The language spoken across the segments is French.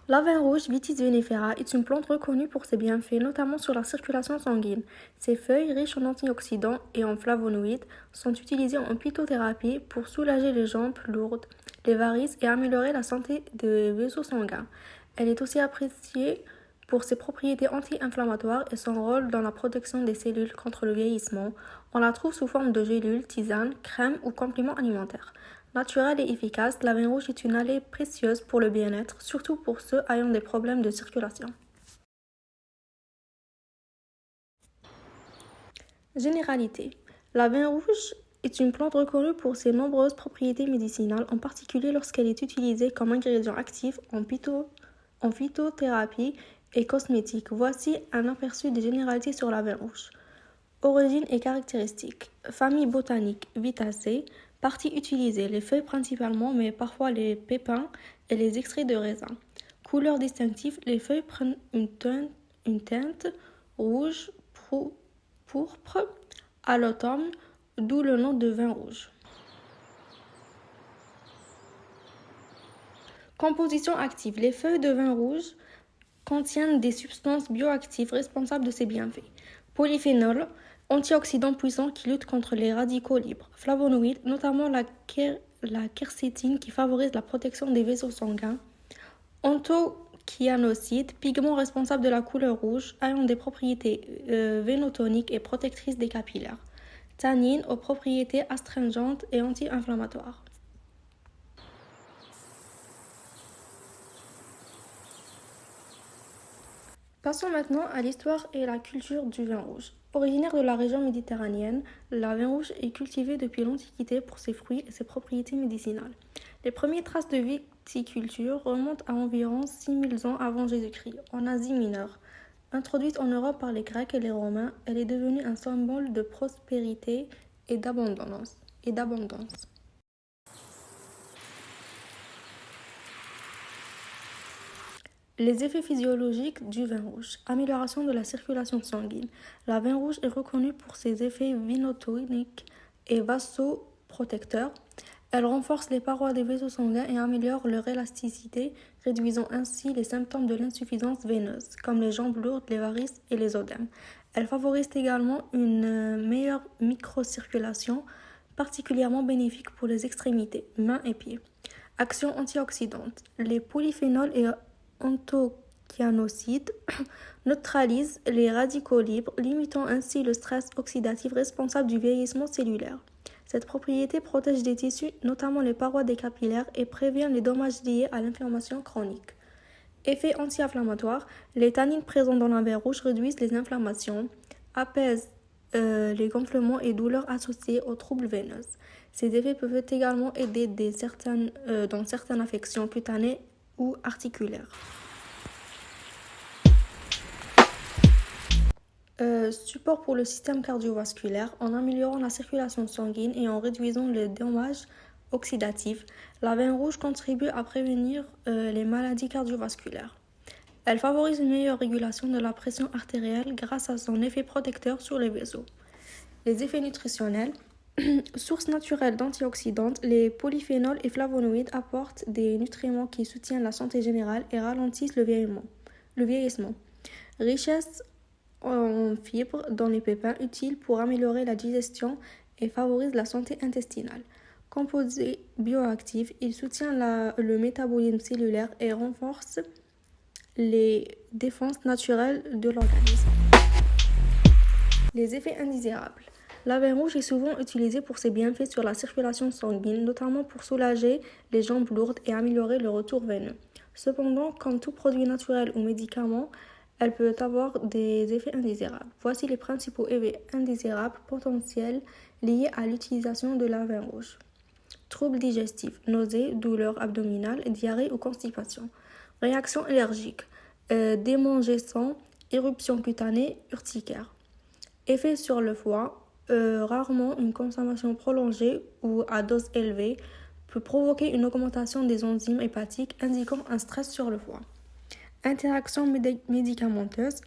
La vin rouge, Vitis vinifera, est une plante reconnue pour ses bienfaits, notamment sur la circulation sanguine. Ses feuilles, riches en antioxydants et en flavonoïdes, sont utilisées en phytothérapie pour soulager les jambes lourdes, les varices et améliorer la santé des vaisseaux sanguins. Elle est aussi appréciée pour ses propriétés anti-inflammatoires et son rôle dans la protection des cellules contre le vieillissement. On la trouve sous forme de gélules, tisanes, crèmes ou compléments alimentaires. Naturelle et efficace, la vin rouge est une allée précieuse pour le bien-être, surtout pour ceux ayant des problèmes de circulation. Généralité. La vin rouge est une plante reconnue pour ses nombreuses propriétés médicinales, en particulier lorsqu'elle est utilisée comme ingrédient actif en phytothérapie et cosmétique. Voici un aperçu des généralités sur la vin rouge. Origine et caractéristiques. Famille botanique Vitacées. Parties utilisées, les feuilles principalement, mais parfois les pépins et les extraits de raisin. Couleur distinctive, les feuilles prennent une teinte rouge pourpre à l'automne, d'où le nom de vin rouge. Composition active. Les feuilles de vin rouge contiennent des substances bioactives responsables de ces bienfaits. Polyphénols, antioxydants puissants qui luttent contre les radicaux libres. Flavonoïdes, notamment la quercétine qui favorise la protection des vaisseaux sanguins. Anthocyanosides, pigments responsables de la couleur rouge, ayant des propriétés vénotoniques et protectrices des capillaires. Tannines, aux propriétés astringentes et anti-inflammatoires. Passons maintenant à l'histoire et la culture du vin rouge. Originaire de la région méditerranéenne, la vin rouge est cultivée depuis l'Antiquité pour ses fruits et ses propriétés médicinales. Les premières traces de viticulture remontent à environ 6000 ans avant Jésus-Christ, en Asie mineure. Introduite en Europe par les Grecs et les Romains, elle est devenue un symbole de prospérité et d'abondance. Les effets physiologiques du vin rouge. Amélioration de la circulation sanguine. La vin rouge est reconnue pour ses effets vénotoniques et vasoprotecteurs. Elle renforce les parois des vaisseaux sanguins et améliore leur élasticité, réduisant ainsi les symptômes de l'insuffisance veineuse, comme les jambes lourdes, les varices et les œdèmes. Elle favorise également une meilleure microcirculation, particulièrement bénéfique pour les extrémités, mains et pieds. Action antioxydante. Les polyphénols et anthocyanosides neutralisent les radicaux libres, limitant ainsi le stress oxydatif responsable du vieillissement cellulaire. Cette propriété protège des tissus, notamment les parois des capillaires, et prévient les dommages liés à l'inflammation chronique. Effet anti-inflammatoire, les tannines présentes dans la vin rouge réduisent les inflammations, apaisent les gonflements et douleurs associées aux troubles veineux. Ces effets peuvent également aider dans certaines affections cutanées ou articulaires. Support pour le système cardiovasculaire en améliorant la circulation sanguine et en réduisant les dommages oxydatifs. La vin rouge contribue à prévenir les maladies cardiovasculaires. Elle favorise une meilleure régulation de la pression artérielle grâce à son effet protecteur sur les vaisseaux. Les effets nutritionnels. Source naturelle d'antioxydants, les polyphénols et flavonoïdes apportent des nutriments qui soutiennent la santé générale et ralentissent le vieillissement. Richesse en fibres dans les pépins utiles pour améliorer la digestion et favorise la santé intestinale. Composé bioactif, il soutient le métabolisme cellulaire et renforce les défenses naturelles de l'organisme. Les effets indésirables. La vin rouge est souvent utilisée pour ses bienfaits sur la circulation sanguine, notamment pour soulager les jambes lourdes et améliorer le retour veineux. Cependant, comme tout produit naturel ou médicament, elle peut avoir des effets indésirables. Voici les principaux effets indésirables potentiels liés à l'utilisation de la vin rouge. Troubles digestifs, nausées, douleurs abdominales, diarrhée ou constipation. Réaction allergique, démangeaisons, éruption cutanée, urticaire. Effet sur le foie. Rarement, une consommation prolongée ou à dose élevée peut provoquer une augmentation des enzymes hépatiques indiquant un stress sur le foie. Interaction médicamenteuse.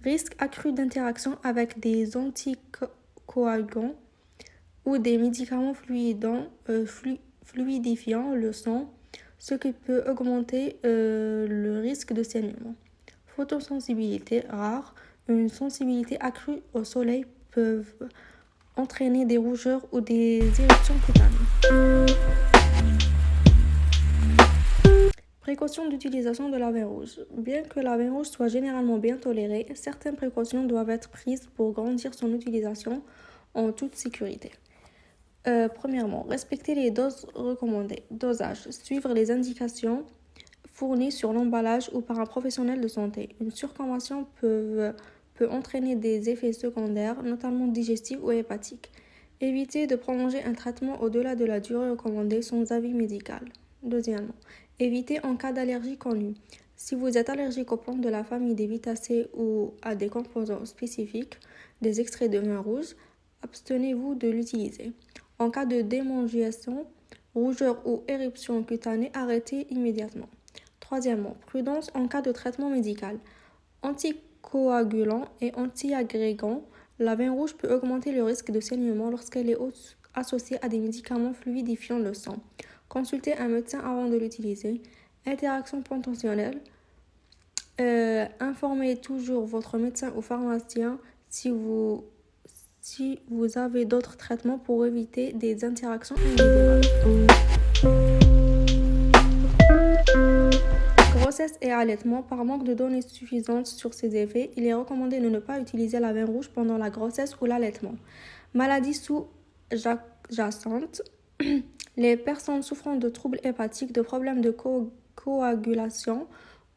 Risque accru d'interaction avec des anticoagulants ou des médicaments fluidifiant le sang, ce qui peut augmenter le risque de saignement. Photosensibilité rare, une sensibilité accrue au soleil peuvent entraîner des rougeurs ou des éruptions cutanées. Précautions d'utilisation de la vin rouge. Bien que la vin rouge soit généralement bien tolérée, certaines précautions doivent être prises pour garantir son utilisation en toute sécurité. Premièrement, respecter les doses recommandées. Dosage. Suivre les indications fournies sur l'emballage ou par un professionnel de santé. Une surconsommation peut entraîner des effets secondaires, notamment digestifs ou hépatiques. Éviter de prolonger un traitement au-delà de la durée recommandée sans avis médical. Deuxièmement, éviter en cas d'allergie connue. Si vous êtes allergique aux plantes de la famille des vitacées ou à des composants spécifiques des extraits de vin rouge, abstenez-vous de l'utiliser. En cas de démangeaison, rougeur ou éruption cutanée, arrêtez immédiatement. Troisièmement, prudence en cas de traitement médical. Anticoagulant et antiagrégant, la vin rouge peut augmenter le risque de saignement lorsqu'elle est associée à des médicaments fluidifiant le sang. Consultez un médecin avant de l'utiliser. Interaction potentielle. Informez toujours votre médecin ou pharmacien si vous avez d'autres traitements pour éviter des interactions indésirables. Grossesse et allaitement. Par manque de données suffisantes sur ces effets, il est recommandé de ne pas utiliser la vin rouge pendant la grossesse ou l'allaitement. Maladies sous-jacentes. Les personnes souffrant de troubles hépatiques, de problèmes de coagulation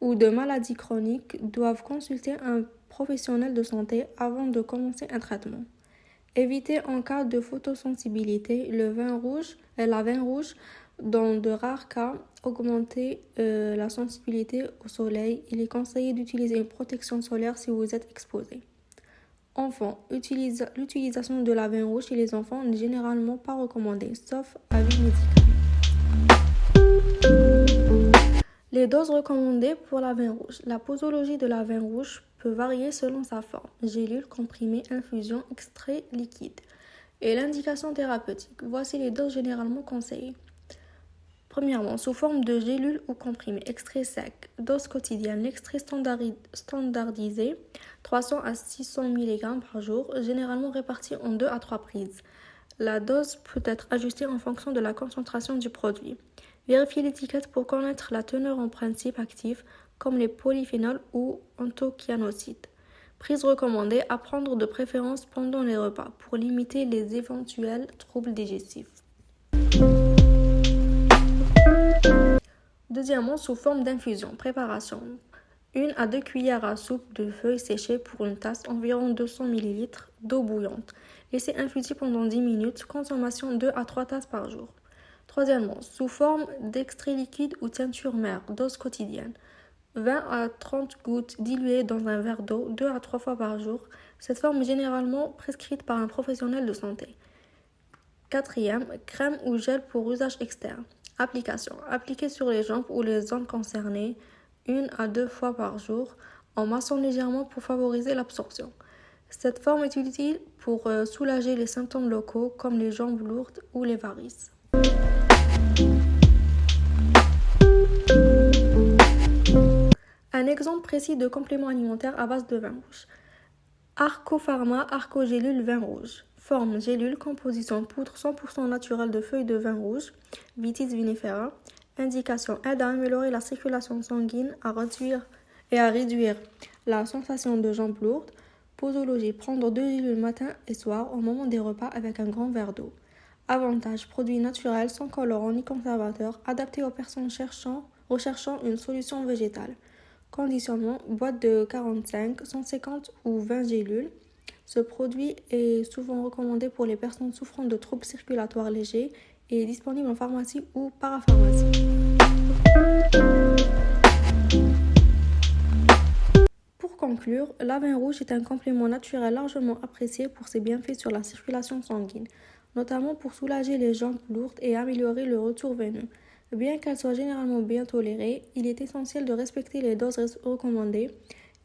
ou de maladies chroniques doivent consulter un professionnel de santé avant de commencer un traitement. Éviter en cas de photosensibilité la vin rouge, dans de rares cas, augmenter la sensibilité au soleil. Il est conseillé d'utiliser une protection solaire si vous êtes exposé. Enfants, l'utilisation de la vin rouge chez les enfants n'est généralement pas recommandée, sauf avis médical. Les doses recommandées pour la vin rouge. La posologie de la vin rouge peut varier selon sa forme, gélule, comprimé, infusion, extrait, liquide, et l'indication thérapeutique. Voici les doses généralement conseillées. Premièrement, sous forme de gélule ou comprimé, extrait sec, dose quotidienne, l'extrait standardisé, 300 à 600 mg par jour, généralement réparti en 2 à 3 prises. La dose peut être ajustée en fonction de la concentration du produit. Vérifiez l'étiquette pour connaître la teneur en principes actifs comme les polyphénols ou anthocyanosides. Prise recommandée à prendre de préférence pendant les repas pour limiter les éventuels troubles digestifs. Deuxièmement, sous forme d'infusion. Préparation. 1 à 2 cuillères à soupe de feuilles séchées pour une tasse, environ 200 ml d'eau bouillante. Laissez infuser pendant 10 minutes. Consommation 2 à 3 tasses par jour. Troisièmement, sous forme d'extrait liquide ou teinture mère, dose quotidienne. 20 à 30 gouttes diluées dans un verre d'eau 2 à 3 fois par jour. Cette forme est généralement prescrite par un professionnel de santé. Quatrième, crème ou gel pour usage externe. Application. Appliquer sur les jambes ou les zones concernées 1 à 2 fois par jour en massant légèrement pour favoriser l'absorption. Cette forme est utile pour soulager les symptômes locaux comme les jambes lourdes ou les varices. Un exemple précis de complément alimentaire à base de vin rouge. Arcopharma, Arcogélule vin rouge. Forme gélule, composition poudre 100% naturelle de feuilles de vin rouge, Vitis vinifera. Indication aide à améliorer la circulation sanguine, à réduire la sensation de jambes lourdes. Posologie, prendre 2 gélules matin et soir au moment des repas avec un grand verre d'eau. Avantage, produit naturel sans colorant ni conservateur, adapté aux personnes recherchant une solution végétale. Conditionnement, boîte de 45, 150 ou 20 gélules. Ce produit est souvent recommandé pour les personnes souffrant de troubles circulatoires légers et est disponible en pharmacie ou parapharmacie. Pour conclure, la vin rouge est un complément naturel largement apprécié pour ses bienfaits sur la circulation sanguine, notamment pour soulager les jambes lourdes et améliorer le retour veineux. Bien qu'elle soit généralement bien tolérée, il est essentiel de respecter les doses recommandées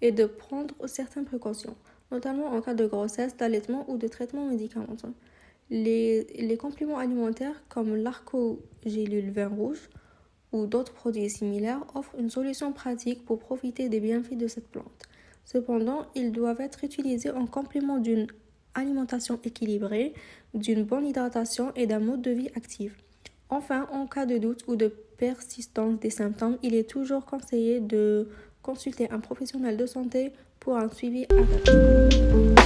et de prendre certaines précautions, notamment en cas de grossesse, d'allaitement ou de traitement médicamenteux. Les compléments alimentaires comme l'arcogélule vin rouge ou d'autres produits similaires offrent une solution pratique pour profiter des bienfaits de cette plante. Cependant, ils doivent être utilisés en complément d'une alimentation équilibrée, d'une bonne hydratation et d'un mode de vie actif. Enfin, en cas de doute ou de persistance des symptômes, il est toujours conseillé de consulter un professionnel de santé pour un suivi adapté.